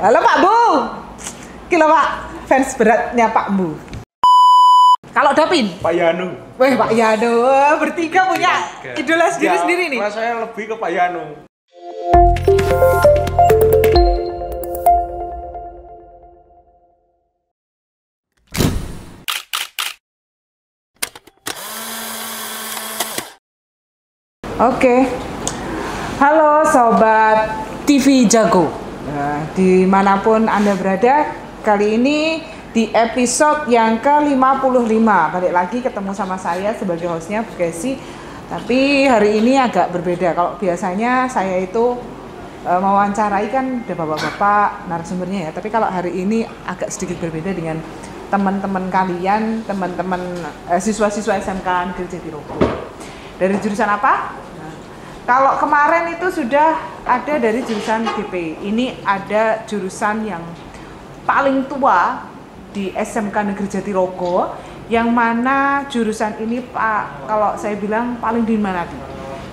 Halo Pak Bu. Kilo Pak, fans beratnya Pak Bu. Kalau Dapin? Pak Yanu. Weh Pak Yanu, bertiga punya idola sendiri-sendiri nih. Mas saya lebih ke Pak Yanu. Oke. Halo Sobat TV Jago. Nah, dimanapun Anda berada, kali ini di episode yang ke-55 balik lagi ketemu sama saya sebagai hostnya Bu Kesi. Tapi hari ini agak berbeda. Kalau biasanya saya itu mewawancarai kan ada bapak-bapak narasumbernya ya. Tapi kalau hari ini agak sedikit berbeda dengan teman-teman kalian, teman-teman siswa-siswa SMK Negeri Jatirogo. Dari jurusan apa? Kalau kemarin itu sudah ada dari jurusan GP, ini ada jurusan yang paling tua di SMK Negeri Jatirogo, yang mana jurusan ini Pak, kalau saya bilang paling diminati.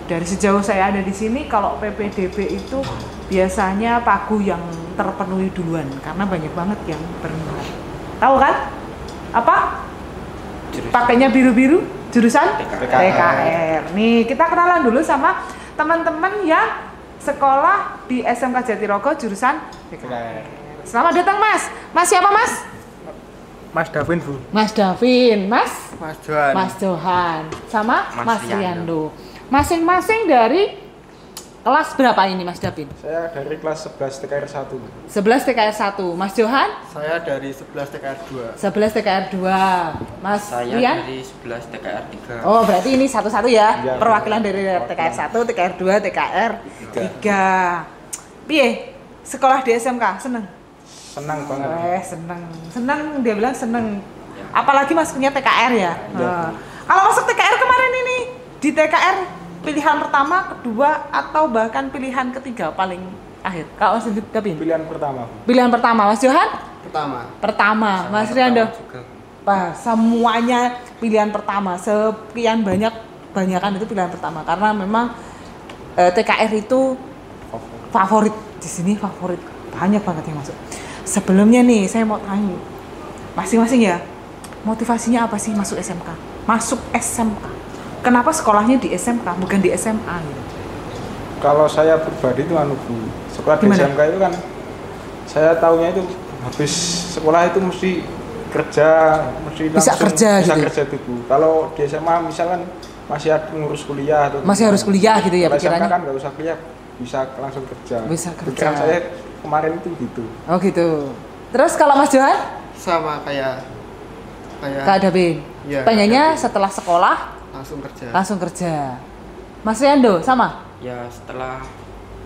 Dari sejauh saya ada di sini, kalau PPDB itu biasanya pagu yang terpenuhi duluan, karena banyak banget yang berminat. Tahu kan? Apa? Pakainya biru-biru, jurusan TKR. Nih, kita kenalan dulu sama teman-teman yang sekolah di SMK Jatirogo jurusan TKR. Selamat datang Mas. Mas siapa Mas? Mas Davin Bu. Mas Davin. Mas? Mas Johan. Mas Johan. Sama Mas Riando. Masing-masing dari kelas berapa ini Mas Davin? Saya dari kelas 11 TKR 1. 11 TKR 1. Mas Johan? Saya dari 11 TKR 2. 11 TKR 2. Mas Saya Rian? dari 11 TKR 3. Oh, berarti ini satu-satu ya? Ya, perwakilan dari TKR 1, TKR 2, TKR 3. Piye? Sekolah di SMK seneng? Senang banget. Seneng. Seneng, dia bilang seneng. Apalagi masuknya TKR ya? Kalau masuk TKR kemarin ini, di TKR pilihan pertama, kedua, atau bahkan pilihan ketiga paling akhir? Kalau Mas Davin? Pilihan pertama. Pilihan pertama. Mas Johan? Pertama. Mas Riando? Semuanya pilihan pertama. Sekian banyakan itu pilihan pertama. Karena memang TKR itu favorit. Di sini favorit. Banyak banget yang masuk. Sebelumnya nih, saya mau tanya. Masing-masing ya, motivasinya apa sih masuk SMK? Masuk SMK. Kenapa sekolahnya di SMK bukan di SMA gitu? Kalau saya pribadi itu Bu, sekolah di SMK itu kan saya tahunya itu habis sekolah itu mesti kerja, mesti bisa langsung kerja bisa gitu. Kerja Bu. Kalau di SMA misalkan masih ada ngurus kuliah atau masih harus kuliah gitu ya pikirannya. SMK kan nggak usah kuliah, bisa langsung kerja. Bisa kerja. Pikiran saya kemarin itu gitu. Oh gitu. Terus kalau Mas Johan? Sama kayak Kak Davin. Ya, pengennya setelah sekolah langsung kerja. Mas Riando sama? Ya setelah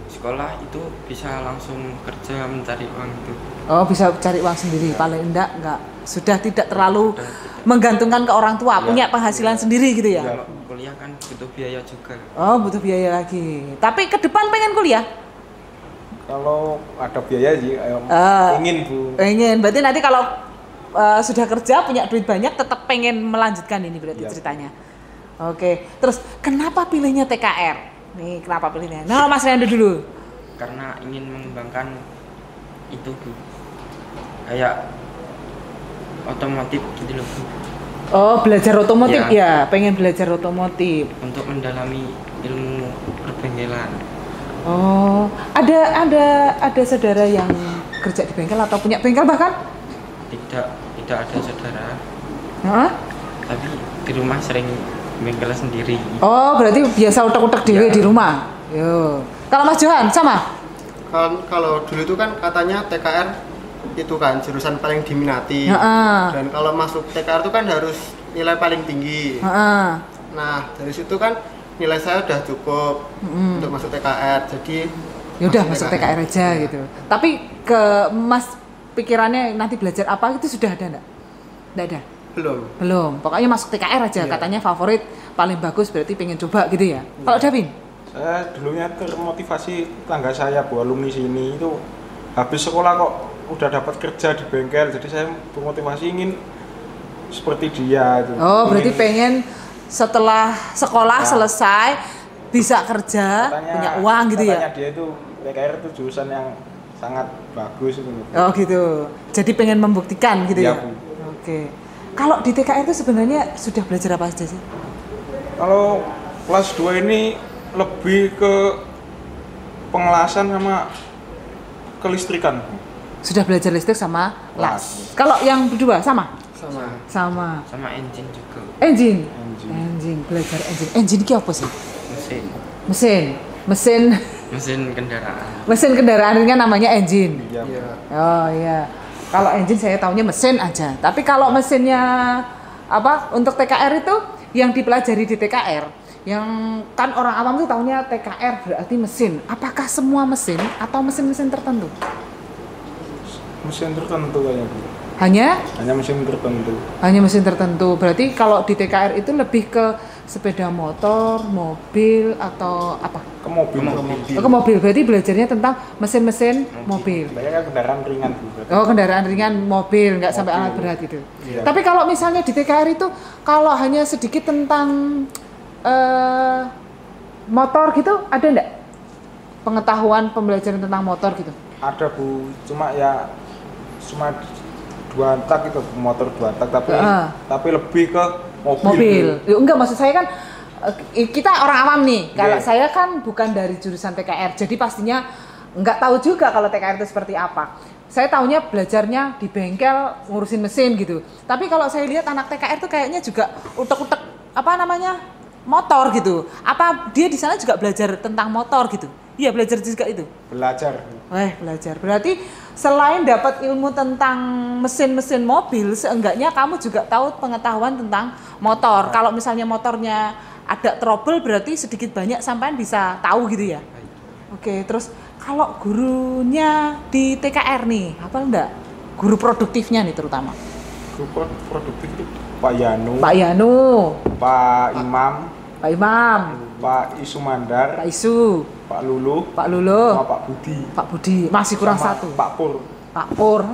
sekolah itu bisa langsung kerja mencari uang itu. Oh bisa cari uang sendiri, paling enggak sudah tidak terlalu menggantungkan ke orang tua, punya penghasilan sendiri gitu ya? Kalau kuliah kan butuh biaya juga. Oh butuh biaya lagi. Tapi ke depan pengen kuliah? Kalau ada biaya sih, ingin Bu. Pengen, berarti nanti kalau sudah kerja punya duit banyak tetap pengen melanjutkan ini berarti ceritanya. Oke, terus kenapa pilihnya TKR? Nih kenapa pilihnya? Nah Mas Riando dulu. Karena ingin mengembangkan itu Bu. Kayak otomotif gitu loh Bu. Oh belajar otomotif ya, pengen belajar otomotif. Untuk mendalami ilmu perbengkelan. Oh, ada saudara yang kerja di bengkel atau punya bengkel bahkan? Tidak ada saudara. Tapi di rumah sering bengkel sendiri. Oh, berarti biasa utek-utek dewe di rumah. Yo. Kalau Mas Johan sama? Kalau dulu itu kan katanya TKR itu kan jurusan paling diminati. Dan kalau masuk TKR itu kan harus nilai paling tinggi. Nah, dari situ kan nilai saya udah cukup untuk masuk TKR, jadi ya udah masuk TKR aja gitu. Tapi ke Mas pikirannya nanti belajar apa itu sudah ada enggak? Enggak ada. Belum. Pokoknya masuk TKR aja, katanya favorit paling bagus berarti pengen coba gitu ya. Kalau Davin? Saya dulunya termotivasi tangga saya Bu, alumni sini itu habis sekolah kok udah dapat kerja di bengkel, jadi saya bermotivasi ingin seperti dia itu. Oh, berarti pengen setelah sekolah selesai bisa kerja, punya uang gitu ya? Katanya dia itu TKR itu jurusan yang sangat bagus itu. Oh gitu. Jadi pengen membuktikan gitu Iya, ya. Bu. Oke. Kalau di TKR itu sebenarnya sudah belajar apa saja sih? Kalau kelas 2 ini lebih ke pengelasan sama kelistrikan. Sudah belajar listrik sama las. Las. Kalau yang berdua sama? sama Sama. engine juga. Engine. Engine. Engine, belajar engine. Engine itu apa sih? Mesin. Mesin Mesin kendaraan. mesin kendaraan ringan namanya engine. Iya. iya Oh iya. Kalau engine saya taunya mesin aja. Tapi kalau mesinnya apa untuk TKR itu yang dipelajari di TKR, yang kan orang awam tuh taunya TKR berarti mesin. Apakah semua mesin atau mesin-mesin tertentu? Mesin tertentu kayaknya, Bu. Hanya Mesin tertentu. mesin tertentu. Berarti kalau di TKR itu lebih ke sepeda motor, mobil atau apa? Ke mobil. Oh, ke mobil. Berarti belajarnya tentang mesin-mesin mobil. Banyak kendaraan ringan, Bu. Oh, kendaraan ringan, mobil, nggak sampai alat berat gitu. Iya. Tapi kalau misalnya di TKR itu, kalau hanya sedikit tentang motor gitu, ada nggak pengetahuan pembelajaran tentang motor gitu? Ada, Bu. Cuma 2 tak itu, motor 2 tak, tapi lebih ke mobil. Ya, enggak, maksud saya kan kita orang awam nih. Kalau Iya. saya kan bukan dari jurusan TKR, jadi pastinya nggak tahu juga kalau TKR itu seperti apa. Saya taunya belajarnya di bengkel ngurusin mesin gitu. Tapi kalau saya lihat anak TKR tuh kayaknya juga utek-utek apa namanya motor gitu. Apa dia di sana juga belajar tentang motor gitu? Iya, belajar juga itu. Belajar. Belajar. Berarti selain dapat ilmu tentang mesin-mesin mobil, seenggaknya kamu juga tahu pengetahuan tentang motor. Kalau misalnya motornya ada trouble, berarti sedikit banyak sampean bisa tahu gitu ya. Oke, terus kalau gurunya di TKR nih, apa enggak? Guru produktifnya nih terutama. Grup produktif itu Pak Yanu, Pak Yanu, Pak Imam, Pak Imam, Pak Isumandar, Pak Isu, Pak Luluh, Pak Luluh, sama Pak Budi. Pak Budi. Masih kurang Sama satu. Pak Pur. Pak Pur.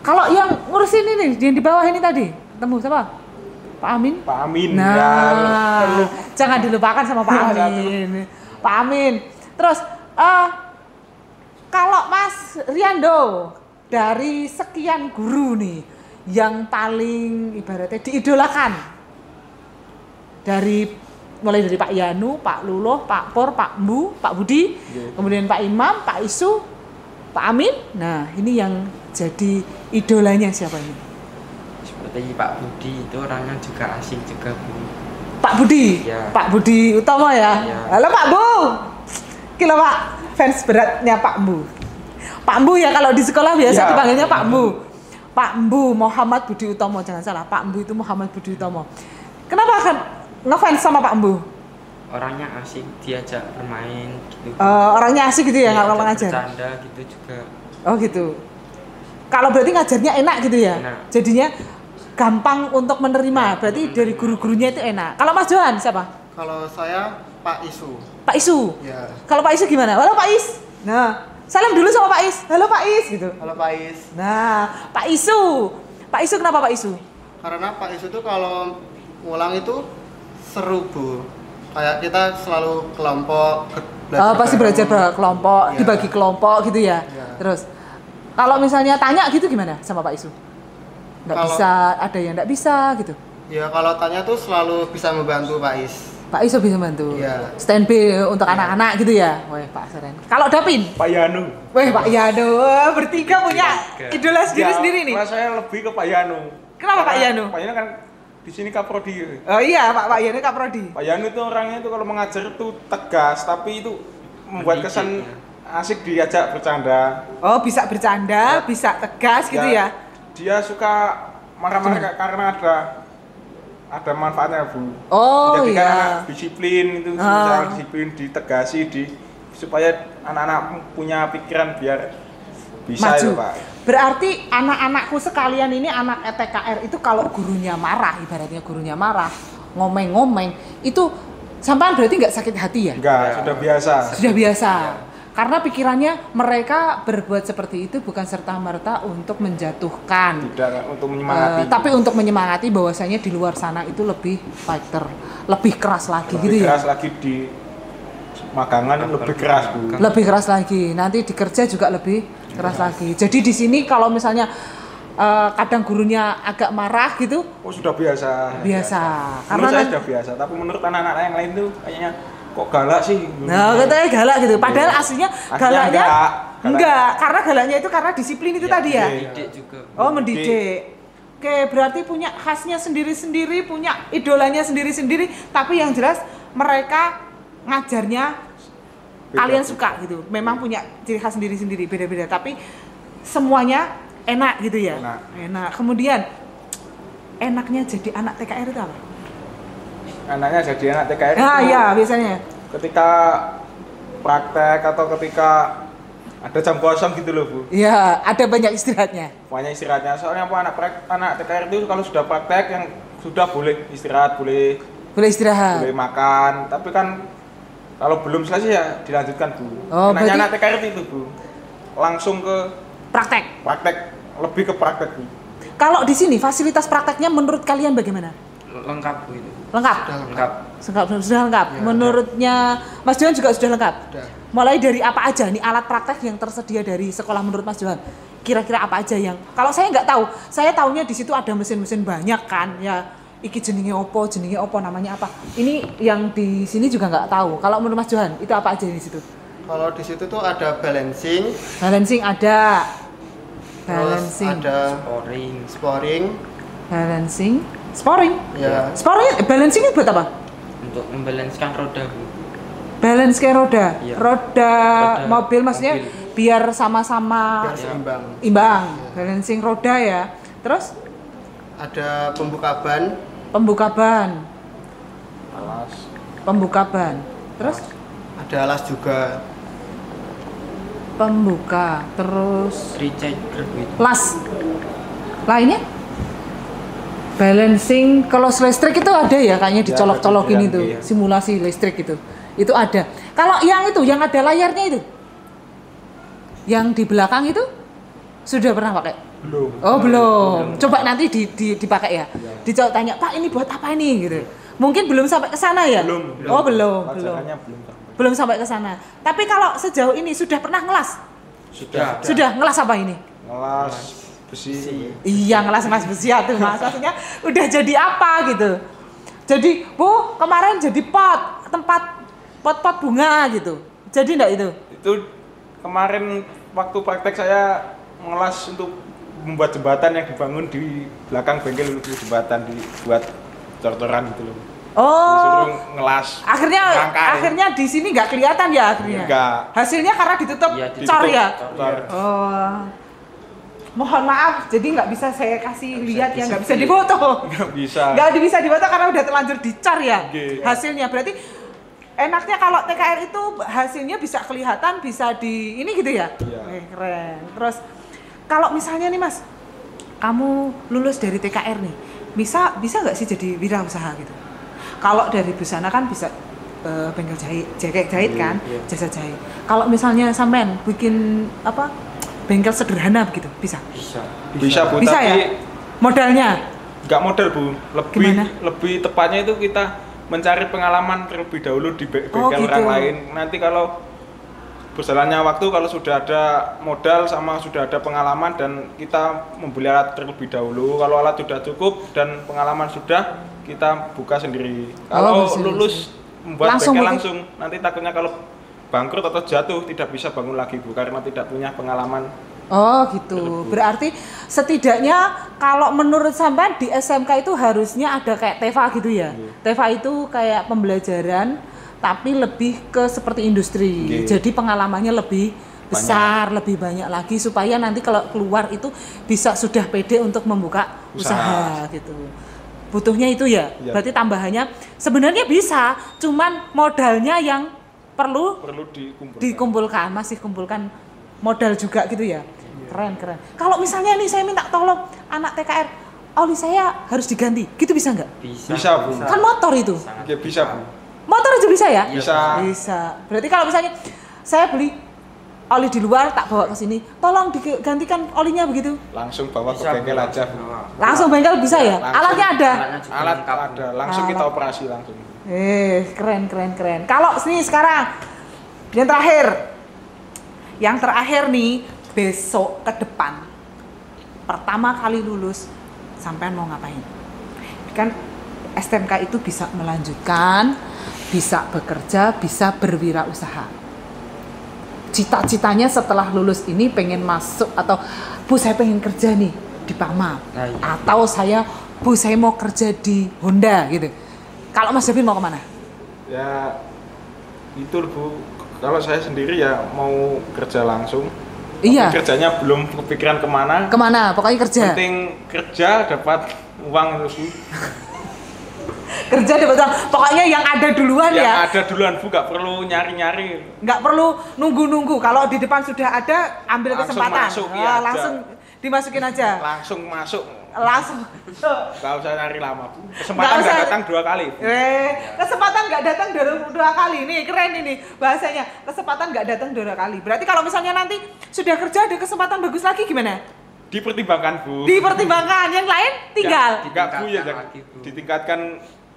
Kalau yang ngurusin ini, yang di bawah ini tadi, temu siapa? Pak Amin. Pak Amin. Nah, jangan dilupakan sama Pak Ya, Amin. Pak Amin. Terus, kalau Mas Riando dari sekian guru nih, yang paling ibaratnya diidolakan mulai dari Pak Yanu, Pak Luluh, Pak Pur, Pak Mbu, Pak Budi, kemudian Pak Imam, Pak Isu, Pak Amin. Nah, ini yang jadi idolanya siapa ini? Seperti Pak Budi itu orangnya juga asik juga, Bu. Pak Budi, Ya. Pak Budi Utomo ya. Ya. Halo Pak Bu, kilo Pak, fans beratnya Pak Bu. Pak Bu ya, kalau di sekolah biasa Ya. dipanggilnya Pak Bu. Pak Bu Muhammad Budi Utomo, jangan salah. Pak Bu itu Muhammad Budi Utomo. Kenapa kan ngefans sama Pak Bu? Orangnya asik, diajak bermain gitu. Orangnya asik gitu ya, kalau Diajak ngajar. bercanda gitu juga. Oh gitu. Kalau berarti ngajarnya enak gitu ya. Enak. Jadinya gampang untuk menerima. Berarti dari guru-gurunya itu enak. Kalau Mas Johan siapa? kalau saya Pak Isu Pak Isu. ya Kalau Pak Isu gimana? Halo Pak Is. Nah, salam dulu sama Pak Is. Halo Pak Is gitu. kalau Pak Is Nah, Pak Isu. Pak Isu kenapa Pak Isu? karena Pak Isu tuh kalau ngulang itu seru, Bu. Kayak kita selalu kelompok Pasti belajar bareng. kelompok, Ya. dibagi kelompok gitu ya. Ya. Terus kalau misalnya tanya gitu gimana sama Pak Isu? Nggak Kalau- bisa, ada yang nggak bisa gitu. Ya kalau tanya tuh selalu bisa membantu Pak Is. Pak Isu bisa bantu. Iya. Stand by untuk anak-anak gitu ya. Wah, Pak Seren. Kalau Dapin? Pak Yanu. Wah, Pak Yanu. Bertiga punya idola sendiri-sendiri nih. Kelas saya lebih ke Pak Yanu. Kenapa Pak Karena Yanu? Pak Yanu kan di sini Kaprodi. Oh iya, Pak Yanu Kaprodi. Pak Yanu itu orangnya itu kalau mengajar itu tegas, tapi itu membuat Mendidik, kesan ya. asik diajak bercanda. Oh, bisa bercanda, bisa tegas gitu ya. Dia suka marah-marah karena ada manfaatnya, Bu. Oh Menjadikan iya. anak disiplin itu, Ah. disiplin ditegasi supaya anak-anak punya pikiran biar bisa Maju. itu, Pak. Berarti anak-anakku sekalian ini anak TKR itu kalau gurunya marah, ibaratnya gurunya marah, ngomeng-ngomeng, itu sampean berarti nggak sakit hati ya? Enggak, sudah biasa. Sudah biasa. Karena pikirannya mereka berbuat seperti itu bukan serta-merta untuk menjatuhkan. Tidak untuk menyemangati. Tapi untuk menyemangati bahwasanya di luar sana itu lebih fighter, lebih keras lagi lebih gitu keras ya. lagi magangan lebih keras Bu. Lebih keras lagi. Nanti di kerja juga lebih keras lagi. Jadi di sini kalau misalnya kadang gurunya agak marah gitu. Oh sudah biasa. Karena menurut saya sudah biasa. Tapi menurut anak-anak yang lain tuh kayaknya kok galak sih. Nah katanya galak gitu. Padahal aslinya galaknya enggak. Karena galaknya itu karena disiplin itu tadi ya. Mendidik juga. Oh mendidik. Oke, berarti punya khasnya sendiri-sendiri, punya idolanya sendiri-sendiri, tapi yang jelas mereka ngajarnya kalian suka gitu. Memang punya ciri khas sendiri-sendiri, beda-beda, tapi semuanya enak gitu ya. Enak. Kemudian enaknya jadi anak TKR itu apa? Enaknya jadi anak TKR Ah itu iya, biasanya. ketika praktek atau ketika ada jam kosong gitu loh Bu. Iya, ada banyak istirahatnya. Banyak istirahatnya. Soalnya apa anak TKR itu kalau sudah praktek yang sudah boleh istirahat, boleh istirahat. boleh makan. Tapi kan kalau belum selesai ya dilanjutkan Bu. Oh, Enaknya berarti anak TKR itu Bu. Langsung ke praktek. lebih ke praktek Bu. Kalau di sini fasilitas prakteknya menurut kalian bagaimana? Lengkap Bu itu. Lengkap? Lengkap. Sudah lengkap. Ya, Menurutnya Mas Johan juga sudah lengkap? Sudah. Mulai dari apa aja nih alat praktek yang tersedia dari sekolah menurut Mas Johan? Kira-kira apa aja yang kalau saya nggak tahu, saya taunya di situ ada mesin-mesin banyak kan ya. Iki jenenge opo namanya apa? Ini yang di sini juga nggak tahu. Kalau menurut Mas Johan itu apa aja di situ? Kalau di situ tuh ada balancing Ada. terus ada sporing. Sporing. Ya. Sporing balancing itu buat apa? Untuk membalanskan roda Bu. Balance kayak roda. Iya. Roda mobil maksudnya biar sama-sama Biar seimbang. imbang. Balancing roda ya. Terus Ada pembuka ban. Alas. Terus Ada alas juga. pembuka. Terus Recharger gitu. las. Lainnya? Balancing close listrik itu ada ya kayaknya dicolok-colokin ada itu. iya. Simulasi listrik itu. Itu ada. Kalau yang itu yang ada layarnya itu. Yang di belakang itu sudah pernah pakai? Belum. Oh belum. Coba nanti dipakai ya. Dicoba tanya Pak ini buat apa ini gitu. Mungkin belum sampai ke sana ya. Belum. Oh belum. Pelajarannya belum. Belum sampai ke sana. Tapi kalau sejauh ini sudah pernah ngelas? Sudah. Sudah ngelas apa ini? Ngelas besi. Iya ngelas besi tuh mas. Maksudnya udah jadi apa gitu? Jadi Bu kemarin jadi tempat pot bunga gitu. Jadi enggak itu? Itu kemarin waktu praktek saya ngelas untuk membuat jembatan yang dibangun di belakang bengkel untuk jembatan dibuat cor-coran gitu loh. Oh. Disuruh ngelas. Akhirnya di sini nggak kelihatan ya akhirnya. Enggak. Hasilnya karena ditutup Iya, cor ya. Cor. Oh. Mohon maaf, jadi nggak bisa saya kasih lihat ya, nggak bisa difoto. Nggak bisa. Nggak bisa difoto karena udah terlanjur dicor ya. Oke. Hasilnya berarti enaknya kalau TKR itu hasilnya bisa kelihatan, bisa di ini gitu ya. Iya. Keren. Terus kalau misalnya nih Mas, kamu lulus dari TKR nih, bisa nggak sih jadi wirausaha gitu? Kalau dari busana kan bisa bengkel jahit kan, jasa jahit. Kalau misalnya sampean bikin apa bengkel sederhana begitu, bisa? Bisa Bu, Bisa tapi ya? Modalnya? nggak modal Bu, Gimana? lebih tepatnya itu kita mencari pengalaman terlebih dahulu di bengkel gitu. orang lain. Nanti kalau berjalannya waktu, kalau sudah ada modal sama sudah ada pengalaman dan kita membeli alat terlebih dahulu, kalau alat sudah cukup dan pengalaman sudah, kita buka sendiri. Kalau lulus membuat bengkel langsung, nanti takutnya kalau bangkrut atau jatuh tidak bisa bangun lagi Bu, karena tidak punya pengalaman. Oh gitu. Berarti setidaknya kalau menurut sampean di SMK itu harusnya ada kayak TEVA gitu ya. TEVA itu kayak pembelajaran tapi lebih ke seperti industri. Jadi pengalamannya lebih besar, lebih banyak lagi supaya nanti kalau keluar itu bisa sudah pede untuk membuka usaha gitu. Butuhnya itu ya. Berarti tambahannya sebenarnya bisa, cuman modalnya yang perlu dikumpulkan, masih kumpulkan modal juga gitu ya. Keren. Kalau misalnya nih saya minta tolong anak TKR, oli saya harus diganti, gitu bisa nggak? Bisa Bu. Kan motor itu. Oke, bisa Bu. Motor aja bisa ya? Bisa. Berarti kalau misalnya saya beli oli di luar tak bawa ke sini, tolong digantikan olinya begitu. Langsung bawa ke bengkel aja Bu. Langsung bengkel bisa ya? Alatnya ada. Alat ada, langsung kita operasi langsung. Keren. Kalau sini sekarang Yang terakhir nih, besok ke depan pertama kali lulus sampean mau ngapain? Kan STMK itu bisa melanjutkan, bisa bekerja, bisa berwirausaha. Cita-citanya setelah lulus ini pengen masuk atau Bu saya pengen kerja nih di Pama. Nah, iya. Atau Bu saya mau kerja di Honda gitu. Kalau Mas Davin mau kemana? Ya itu Bu, kalau saya sendiri ya mau kerja langsung. Iya. Tapi kerjanya belum kepikiran kemana. Kemana? Pokoknya kerja. Penting kerja dapat uang terus Bu. Kerja dapat uang. Pokoknya yang ada duluan Yang ya. ada duluan Bu, gak perlu nyari-nyari. Nggak perlu nunggu-nunggu. Kalau di depan sudah ada, ambil Langsung kesempatan. masuk, iya, langsung dimasukin aja. Langsung masuk. Langsung. Gak usah nyari lama Bu. Nggak Kesempatan usah. gak datang 2 kali Bu. Kesempatan nggak datang dua kali. Nih keren ini bahasanya. Kesempatan nggak datang 2 kali. Berarti kalau misalnya nanti sudah kerja ada kesempatan bagus lagi gimana? Dipertimbangkan Bu. Dipertimbangkan. Yang lain tinggal. Enggak Bu ya, Ditingkatkan lagi, Bu. ditingkatkan.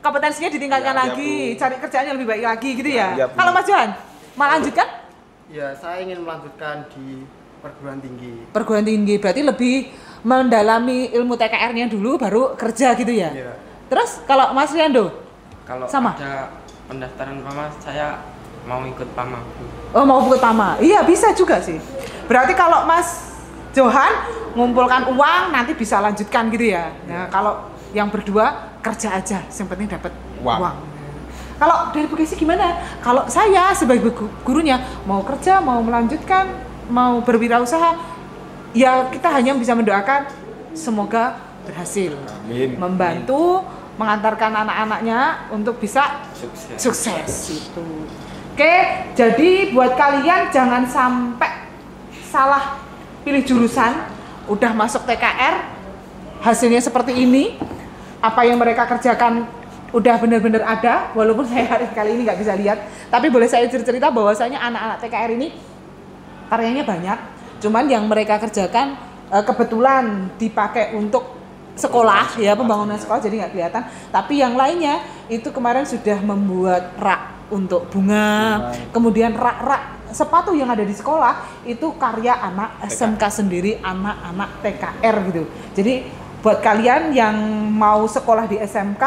Kompetensinya ditingkatkan Ya, lagi. Bu. Cari kerjaan yang lebih baik lagi gitu ya. Ya, Bu. Kalau Mas Johan mau lanjutkan? Ya, saya ingin melanjutkan di perguruan tinggi. Perguruan tinggi berarti lebih mendalami ilmu TKR-nya dulu baru kerja gitu ya. Iya. Terus kalau Mas Riando? Kalau Sama? ada pendaftaran PAMA, saya mau ikut PAMA, Bu. Oh mau ikut PAMA? Iya bisa juga sih. Berarti kalau Mas Johan ngumpulkan uang nanti bisa lanjutkan gitu ya. Nah kalau yang berdua kerja aja, yang penting dapat uang. Kalau dari Bu Kesi gimana? Kalau saya sebagai gurunya mau kerja, mau melanjutkan, mau berwirausaha, ya kita hanya bisa mendoakan semoga berhasil. Amin. Membantu mengantarkan anak-anaknya untuk bisa sukses itu. Oke, jadi buat kalian jangan sampai salah pilih jurusan, udah masuk TKR, hasilnya seperti ini, apa yang mereka kerjakan udah benar-benar ada, walaupun saya hari kali ini nggak bisa lihat, tapi boleh saya cerita bahwasanya anak-anak TKR ini karyanya banyak, cuman yang mereka kerjakan kebetulan dipakai untuk sekolah ya, pembangunan sekolah jadi nggak kelihatan, tapi yang lainnya itu kemarin sudah membuat rak untuk bunga, kemudian rak-rak sepatu yang ada di sekolah itu karya anak SMK sendiri, anak-anak TKR gitu. Jadi buat kalian yang mau sekolah di SMK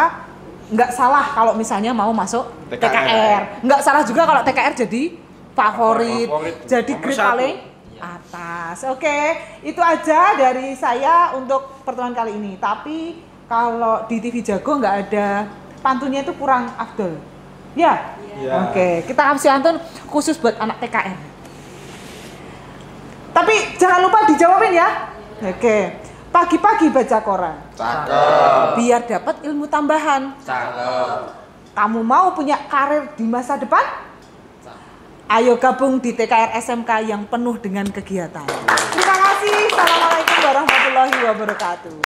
nggak salah kalau misalnya mau masuk TKR. Nggak salah juga kalau TKR jadi favorit. Jadi Nomor grade 1. paling atas. Oke, itu aja dari saya untuk pertemuan kali ini. Tapi kalau di TV Jago nggak ada pantunnya itu kurang afdol. Ya? Iya. Oke, kita kasih pantun khusus buat anak TKR. Tapi jangan lupa dijawabin ya. Oke. Pagi-pagi baca koran. Cakep. Biar dapat ilmu tambahan. Cakep. Kamu mau punya karir di masa depan? Ayo gabung di TKR SMK yang penuh dengan kegiatan. Terima kasih. Assalamualaikum warahmatullahi wabarakatuh.